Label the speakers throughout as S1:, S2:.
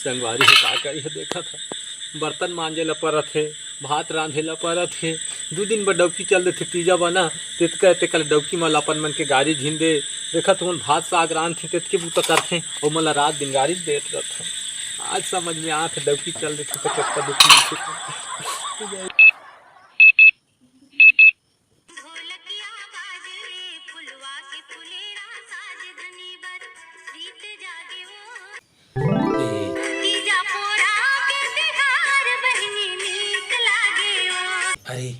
S1: संगवारी से का करी है देखा था, बर्तन मांजे ला परत है, भात रांधे ला परत है। 2 दिन बर डौकी चल देते तीजा बना तेत कहते कल डौकी मला अपन मन के गाड़ी झीन दे देखा तुमन भात साग रांधते तेत के बूता करते और मला रात दिन गाड़ी देत रहते। आज समझ में आते डौकी चल देते तो कितना दुख मिलते।
S2: अरे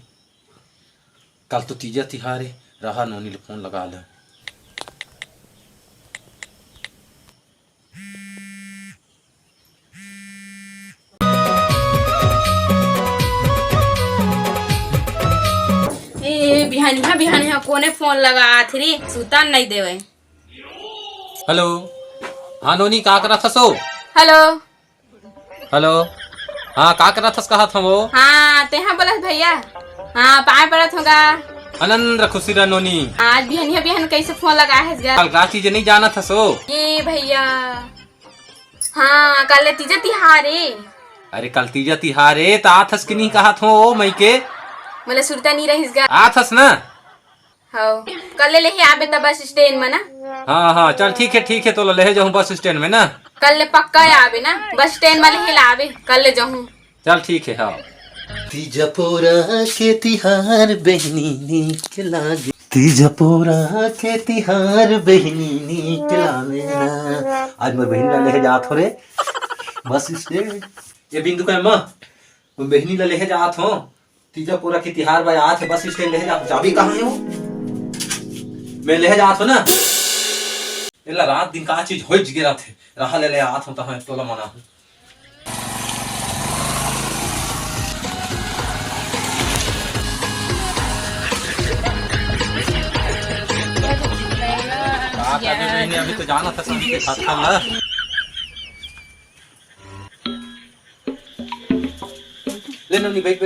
S2: कल तो तीजा तिहार है, रहा नोनी ले फोन लगा ले।
S3: बिहानिया कोने फोन लगा रे, सुतान नहीं देवे।
S2: हेलो, हाँ नोनी का करा था सो?
S3: हेलो
S2: हेलो, हाँ का करा था कहा था वो?
S3: हाँ तेहा बोला भैया, हाँ पाए पड़त होगा।
S2: अनंद खुशी रहा नोनी।
S3: आज बिहान कैसे फोन लगा है?
S2: कल का चीज नहीं जाना था सो?
S3: ये भैया हाँ कल तीजा तिहार है।
S2: अरे कल तीजा तिहार है तो आथस की नहीं कहा था ओ मई के?
S3: मतलब सुरता नहीं रहीस गा
S2: आथस ना?
S3: हाँ कल ले ही आबे तब बस स्टैंड में ना।
S2: हाँ हाँ चल ठीक है तो ले जाऊँ बस स्टैंड में ना।
S3: कल ले पक्का आबे ना, बस स्टैंड में ले आबे, कल ले जाऊँ।
S2: चल ठीक है। हाँ
S4: तीजा पोरा के तिहार बहनी नीक लागे, तीजा पोरा के तिहार बहनी नीक लागे ना। आज मोर बहनी ला लेके जात हो रे बस स्टैंड।
S2: ये बिंदु का माँ बहनी ला लेके जात हो, तीजा पूरा की तिहार भाई आज बस स्टैंड लेके जात। चाबी कहाँ है वो? मैं लेके जात हो ना। इला रात दिन का चीज होइज गिरा थे, रहा ले आत हो तो तोला मना हूँ। अभी तो जाना था सभी के साथ ना। ले नोनी बैठ।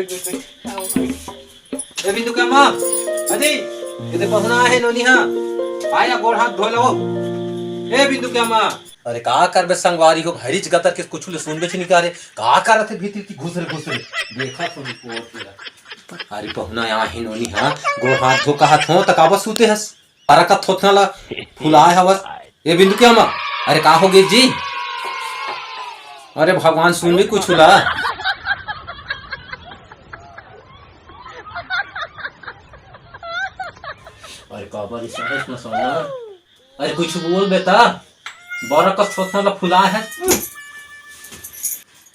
S2: ए बिंदु का माँ, अजी इधर पहुंचना है नोनी। हाँ आया गोड़ हाथ धो लो। ए बिंदु का माँ, अरे का कर बे संगवारी हो हरीच गतर के कुछ ले सुन बे नहीं करे का करत है भीतर की घुसरे देखा तो रिपोर्ट। अरे पहुंचना यहाँ है नोनी। हाँ गोड़ हाथ धो का हाथ हो तक आवाज सूते हस अरका थोथना ला फुलाए हवस। ए बिंदु क्या माँ, अरे का हो गई जी? अरे भगवान सुन भी कुछ ला। अरे काबर इस न सोना, अरे कुछ बोल बेटा, बारह का थोथना ला फुलाए है।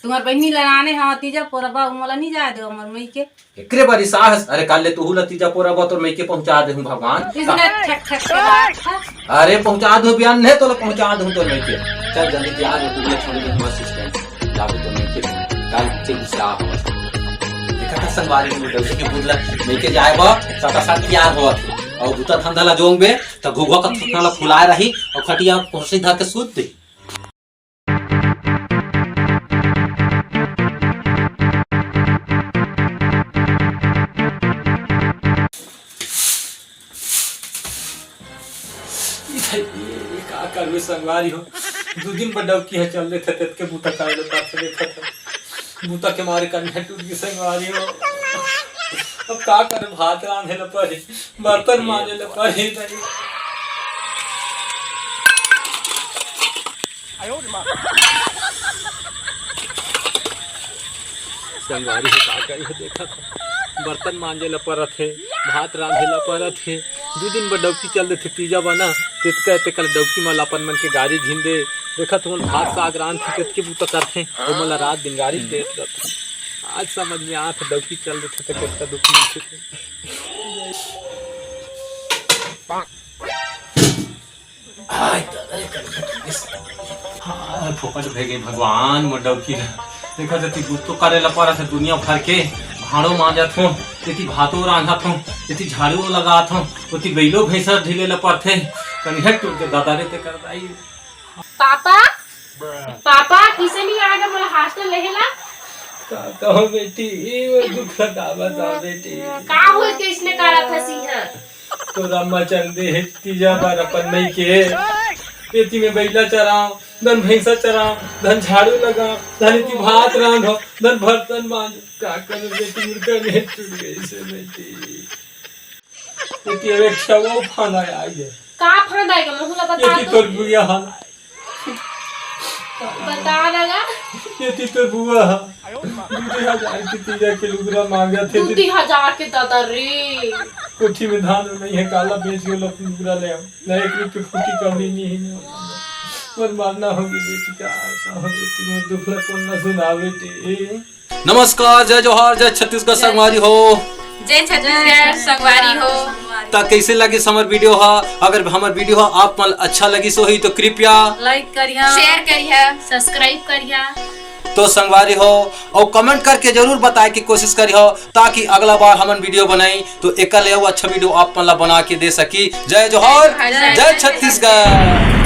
S5: तुम्हार बहनी लगाने हाँ तीजा पोरबा उमला नहीं जाए दो हमर मई के
S2: एकरे बारी साहस। अरे कल ले तू ला तीजा पोरबा तो मई के पहुंचा दे हूं भगवान।
S5: इसने ठक ठक के बात है।
S2: अरे पहुंचा दूं बयान नहीं तो पहुंचा दूं तो मई के। चल जल्दी तैयार हो तू ले छोड़ दे बस स्टैंड जाबे तो मई के कल से गुस्सा हो। देखा संगवारी में डोसे के बुदला मई के जाएबा सता साथ तैयार हो और दूता धंधा ला जोंगे तो घुगवा का थोथना ला फुलाए रही और खटिया कोसी धर के सूत दे। संगवारी हो 2 दिन पर डबकी है चल देते तेत के बूता कर ले पास देखा था बूता के मारे कन्या टूट गई संगवारी हो। अब का कर भात रांधे ल पड़े, बर्तन मांजे ल पड़े। संगवारी से का करी है देखा था, बर्तन मांजे ला परत है, भात रांधे ला परत है। 2 दिन बर डौकी चल देते तीजा बना तेत कहते कल डौकी मला अपन मन के गाड़ी झीन दे देखा तुमन भात साग रांधते तेत के बूता करते और मला रात दिन गाड़ी देत रहते। आज समझ में आते डौकी चल देते तो कितना दुख मिलते। हाँ फोकस भेगे भगवान मोर डौकी देखा जति गुस्तो करे ला परत है दुनिया भर के भाड़ो मांजत हूँ, यति भातो रांधत हूँ, यति झाड़ू लगात हूँ, उति बैलो भैंसा ढीले ला पड़थे कन्या टूट के दादा रे ते कर दाई।
S5: पापा किसे नहीं आएगा मोला हॉस्टल लेहेला
S1: का कहो बेटी ये दुख का बता बेटी
S5: का होय के इसने कारा फसी है
S1: तो रामा चल दे तीजा बार अपन नहीं के खेती में बैला चराओ धन भैंसा चरा, धन झाड़ू लगा, धन की भात रांधो, धन बर्तन मांज। का करूं बेटी, मुर्गा नहीं टूट गई से बेटी। बेटी अब एक शव फाना आई है।
S3: का फांदाएगा मुहला बता
S1: बेटी
S3: दो।
S1: तोर बुआ हाल।
S3: बता देगा।
S1: बेटी तोर बुआ हाल। 2000 की तीजा के लुगरा मांगा थे।
S3: 2000 के दादा रे।
S1: कोठी में धान नहीं है, काला बेच के लोग लुगरा ले आओ। ना 1 रुपये फूटी कमी नहीं है। पर मारना होगी बेटी का बेटी में दुखला कौन ना सुना बेटी।
S2: नमस्कार, जय जोहार, जय छत्तीसगढ़ संगवारी हो।
S3: जय छत्तीसगढ़ संगवारी हो।
S2: ता कैसे लगी हमर वीडियो हा? अगर हमर वीडियो हा आप मन अच्छा लगी सो ही तो कृपया
S5: लाइक करिया,
S3: शेयर करिया, सब्सक्राइब करिया।
S2: तो संगवारी हो और कमेंट करके जरूर बताए की कोशिश करी हो, ताकि अगला बार हमन वीडियो बनाई तो एक अच्छा वीडियो आप मन ला बना के दे सकी। जय जोहार, जय छत्तीसगढ़।